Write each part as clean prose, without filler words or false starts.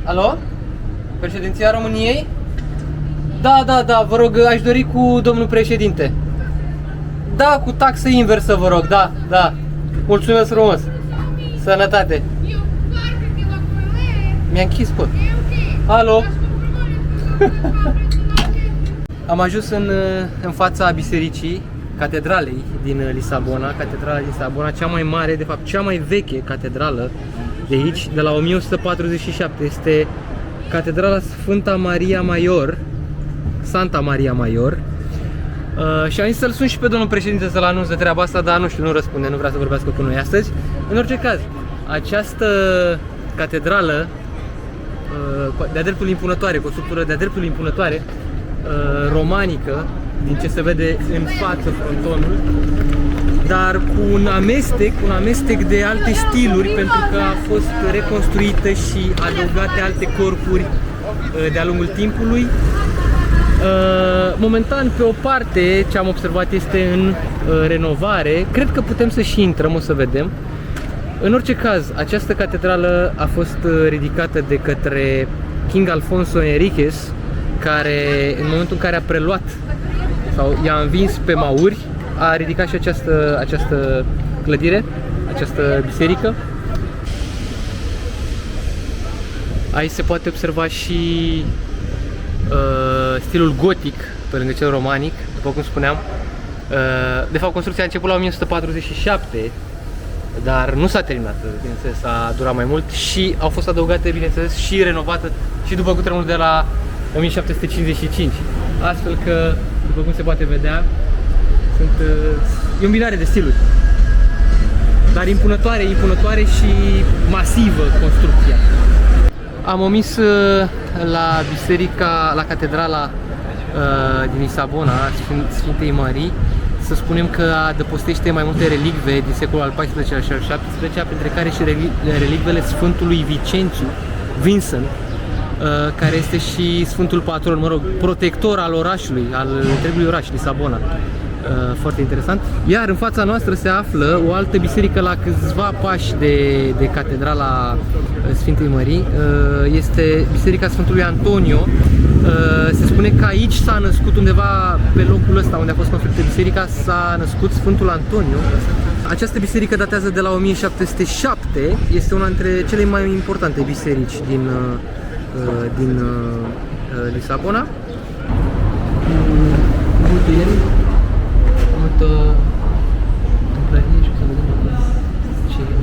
Alo? Președinția României? Da, vă rog, aș dori cu domnul președinte. Da, cu taxă inversă, vă rog, da. Mulțumesc frumos. Sănătate. Mi-a închis, bă. Alo? Am ajuns în fața bisericii, catedralei din Lisabona, catedrala din Lisabona, cea mai mare, de fapt cea mai veche catedrală de aici, de la 1147. Este catedrala Sfânta Maria Maior, Santa Maria Maior. Și am zis să-l sun și pe domnul președinte să-l anunț de treaba asta, dar nu știu, nu răspunde, nu vrea să vorbească cu noi astăzi. În orice caz, această catedrală de-a dreptul impunătoare, cu o structură de-a dreptul impunătoare, romanică, din ce se vede în față frontonul, dar cu un amestec de alte stiluri, pentru că a fost reconstruită și adăugate alte corpuri de-a lungul timpului. Momentan, pe o parte, ce am observat este în renovare. Cred că putem să și intrăm, o să vedem. În orice caz, această catedrală a fost ridicată de către King Alfonso Henriques, care în momentul în care a preluat sau i-a învins pe mauri, a ridicat și această clădire, această biserică. Aici se poate observa și stilul gotic pe lângă cel romanic, după cum spuneam. De fapt, construcția a început la 1147, dar nu s-a terminat, bineînțeles, a durat mai mult și au fost adăugate, bineînțeles, și renovate și după cutremurul de la 1755. Astfel că, după cum se poate vedea, e un binare de stiluri. Dar impunătoare și masivă construcția. Am omis la catedrala din Lisabona, Sfintei Mării, să spunem că adăpostește mai multe relicve din secolul al XIV-lea și al XVII-lea, printre care și relicvele Sfântului Vincent, care este și Sfântul Patron, mă rog, protector al orașului, al întregului oraș, Lisabona. Foarte interesant. Iar în fața noastră se află o altă biserică la câțiva pași de catedrala Sfintei Mării. Este Biserica Sfântului Antonio. Se spune că aici s-a născut, undeva pe locul ăsta unde a fost construită biserica, s-a născut Sfântul Antonio. Această biserică datează de la 1707, este una dintre cele mai importante biserici din Lisabona. Multă întâmplărie și o să vedem ce e.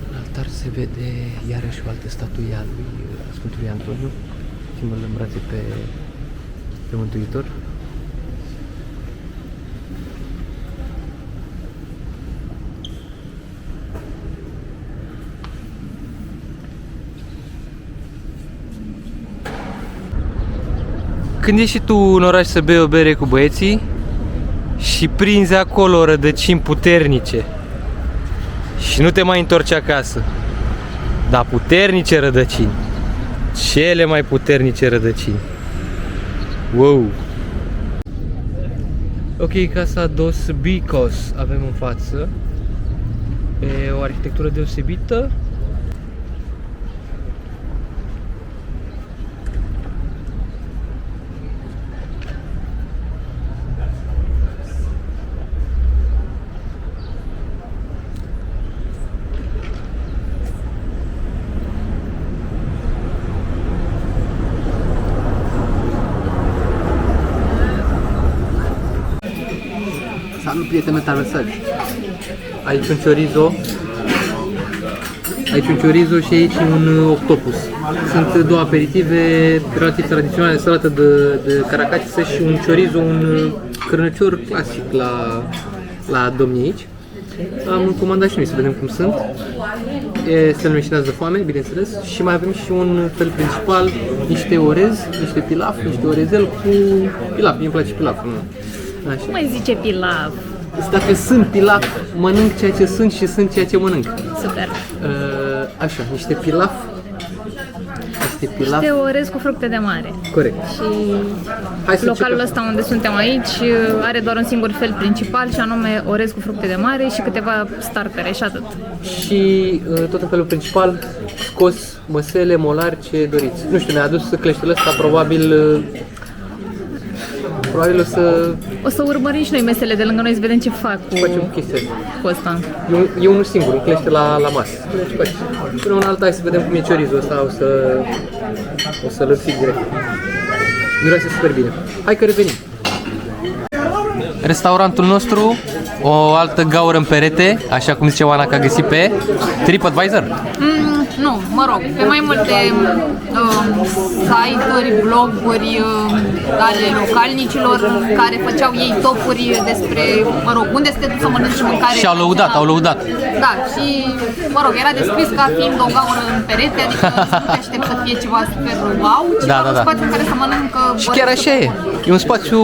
În altar se vede iarăși o altă statuie a lui Sfântului Antoniu, ținând în brațe pe Mântuitor. Când ieși tu în oraș să bei o bere cu băieții și prinzi acolo rădăcini puternice și nu te mai întorci acasă, dar puternice rădăcini, cele mai puternice rădăcini. Wow! Ok, Casa dos Bicos avem în față. E o arhitectură deosebită. Salut, prieteni metaversari! Aici un chorizo și aici un octopus. Sunt două aperitive relativ tradiționale, salată de caracatiță și un chorizo, un crânăcior clasic la domnii aici. Am comandat și noi să vedem cum sunt. Se numește de foame, bineînțeles. Și mai avem și un fel principal, niște orez, niște pilaf, niște orezel cu pilaf. Mie îmi place pilaful. Așa. Cum mai zice pilaf? Dacă sunt pilaf, mănânc ceea ce sunt și sunt ceea ce mănânc. Super. Așa, niște pilaf este pilaf? Este orez cu fructe de mare. Corect. Și Hai să localul începem. ăsta unde suntem aici are doar un singur fel principal și anume orez cu fructe de mare și câteva startere și atât. Și tot în felul principal, scos măsele, molari, ce doriți. Nu știu, ne-a adus cleștul ăsta, probabil o să O să urmărim și noi mesele de lângă noi să vedem ce fac facem chestia asta. cu ăsta. E unul singur, un clește la masă. Deci faci. Până una alta, hai să vedem cum e ciorizul ăsta, o să-l înfic direct. Miroase super bine. Hai că revenim. Restaurantul nostru, o altă gaură în perete, așa cum zice Oana că a găsit pe TripAdvisor. Nu, mă rog, pe mai multe site-uri, bloguri ale localnicilor care făceau ei topuri despre, mă rog, unde să te duci să mănânci mâncare. Și au lăudat. Da, și, mă rog, era descris ca fiind o gaură în perete, adică nu te aștept să fie ceva super wow, ci Da, un spațiu în care să mănâncă. Și chiar așa e. E un spațiu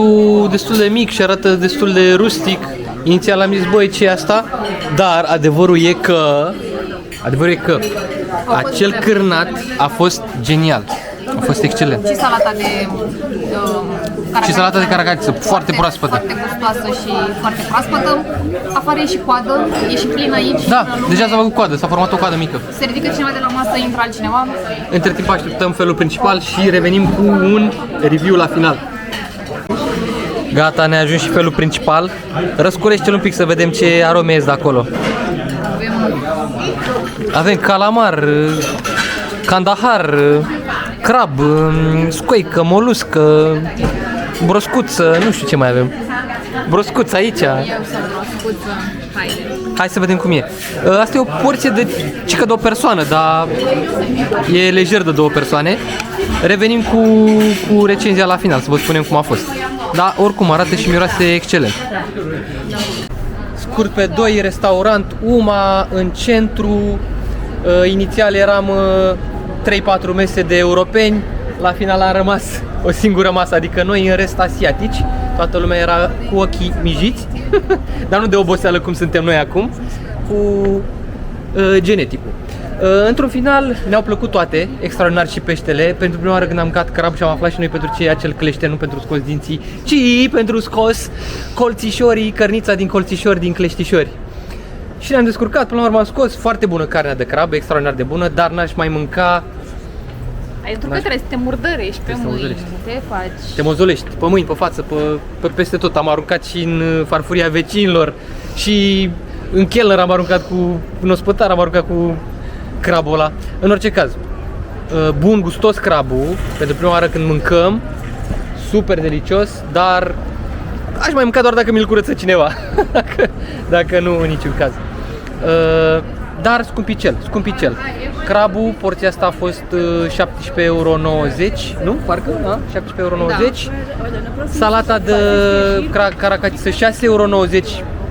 destul de mic și arată destul de rustic. Inițial am zis, băi, ce e asta? Dar adevărul e că acel cârnat a fost genial. A fost excelent. Și salata de Și salata de caracatiță, foarte proaspătă. Foarte gustoasă și foarte proaspătă. Afară e și coadă, e și plin aici. Da, în lume. deja s-a făcut coadă, s-a format o coadă mică. Se ridică cineva de la masă, intră altcineva. Între timp așteptăm felul principal și revenim cu un review la final. Gata, ne-a ajuns și felul principal. Răscurește-l un pic să vedem ce arome ies de acolo. Avem calamar, kandahar, crab, scoică, moluscă, broscuță, nu știu ce mai avem. Broscuță aici. Eu sunt broscuță. Hai. Hai să vedem cum e. Asta e o porție de cică de o persoană, dar e lejer de 2 persoane. Revenim cu recenzia la final, să vă spunem cum a fost. Dar oricum arată și miroase excelent. Scurt pe 2, restaurant Uma în centru. Inițial eram 3-4 mese de europeni, la final a rămas o singură masă, adică noi, în rest asiatici. Toată lumea era cu ochii mijiți, dar nu de oboseală cum suntem noi acum, cu geneticul. Într-un final ne-au plăcut toate, extraordinar și peștele. Pentru prima oară când am mâncat crab și am aflat și noi pentru ce e acel clește, nu pentru scos dinții, ci pentru scos colțișorii, cărnița din colțișori, din cleștișori. Și ne-am descurcat, până la urmă am scos, foarte bună carnea de crab, extraordinar de bună, dar n-aș mai mânca. Pentru că trebuie să te murdărești pe mâini, te faci. Te mozolești, pe mâini, pe față, pe peste tot. Am aruncat și în farfuria vecinilor și în chelner am aruncat în ospătar am aruncat cu crabul ăla. În orice caz, bun, gustos crabul, pentru prima oară când mâncăm, super delicios, dar aș mai mânca doar dacă mi-l curăță cineva, dacă nu în niciun caz. Dar scumpicel. Crabul, porția asta a fost 17,90 euro, nu? Parcă, da? 17,90 euro. Da. Salata de caracatiță 6,90 euro,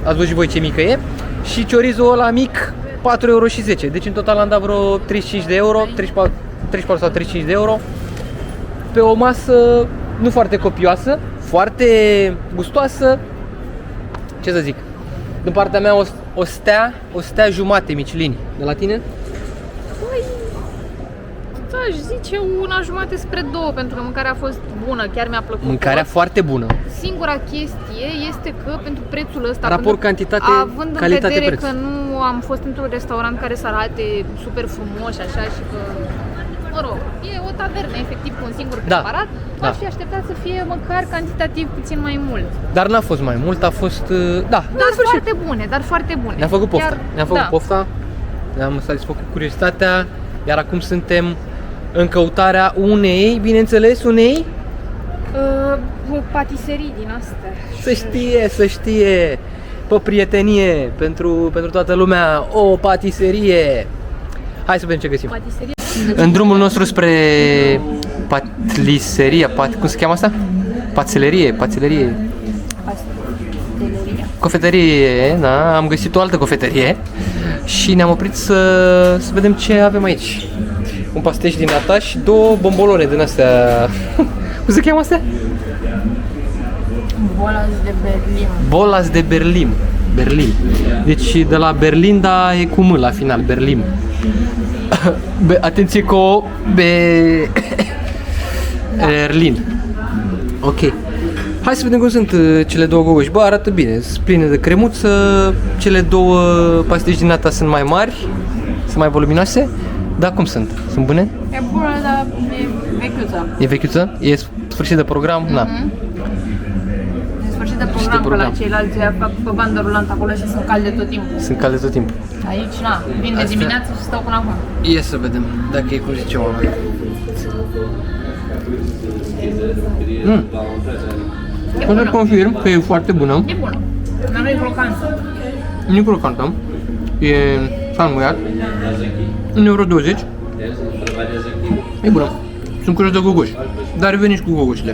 ați văzut și voi ce mică e. Și chorizul ăla mic 4,10 euro. Deci în total am dat vreo 35 de euro, 34 sau 35 de euro. Pe o masă nu foarte copioasă, foarte gustoasă. Ce să zic? Din partea mea o stea jumate Michelin. De la tine? Păi, aș zice 1,5 spre 2, pentru că mâncarea a fost bună, chiar mi-a plăcut. Mâncarea foarte bună. Singura chestie este că pentru prețul ăsta, raport cantitate, având în calitate, vedere preț. că nu am fost într-un restaurant care să arate super frumos și așa și că, mă rog, e o tavernă efectiv cu un singur preparat, aș fi așteptat să fie măcar cantitativ puțin mai mult. Dar n-a fost mai mult, a fost, da. Dar foarte bune, Ne-a făcut pofta, pofta, ne-am satisfăcut curiozitatea, iar acum suntem în căutarea bineînțeles, patiserii din astea. Să știe, pe prietenie, pentru toată lumea, o patiserie. Hai să vedem ce găsim. Patiserie. În drumul nostru spre patliseria, cum se cheamă asta? Pațelerie. Cofetărie, da, am găsit o altă cofetărie și ne-am oprit să vedem ce avem aici. Un pastiș din nata și 2 bombolone din astea. Cum se cheamă astea? Bolas de Berlin. Berlin. Deci de la Berlin, dar e cu M la final, Berlin. Atenție cu Berlin. Ok. Hai să vedem cum sunt cele două gogoși. Bă, arată bine, sunt pline de cremuță, cele două pastici din nata sunt mai mari, sunt mai voluminoase. Dar cum sunt? Sunt bune? E bună, dar e vechiuță. E vechiuță? E sfârșit de program? Na. E sfârșit de program, că la ceilalți fac pe bandă rulantă acolo și sunt calde tot timpul. Sunt calde tot timpul. Aici, na, vin de dimineață și stau până acum. Ia să vedem dacă e cum zice oameni. Pot să confirm că e foarte bună. E bună, dar nu e crocantă. Nu e crocantă. E salmuiat. 1,20 euro. E bună. Sunt curios de gogoși. Dar reveniți cu gogoșile.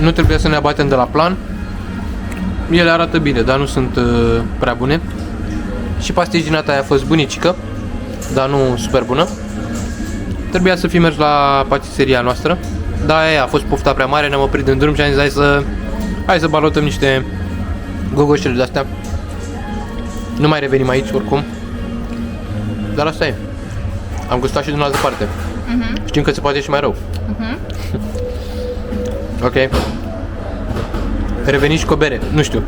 Nu trebuie să ne abatem de la plan. Ele arată bine, dar nu sunt prea bune. Și pastigina aia a fost bunicică, dar nu super bună. Trebuia să fi mers la patiseria noastră, dar aia a fost pofta prea mare, ne-am oprit în drum și am zis hai să balotăm niște gogoșele de astea. Nu mai revenim aici oricum. Dar asta e. Am gustat și din altă parte. Știm că se poate și mai rău. Ok. Reveniți cu o bere, nu știu.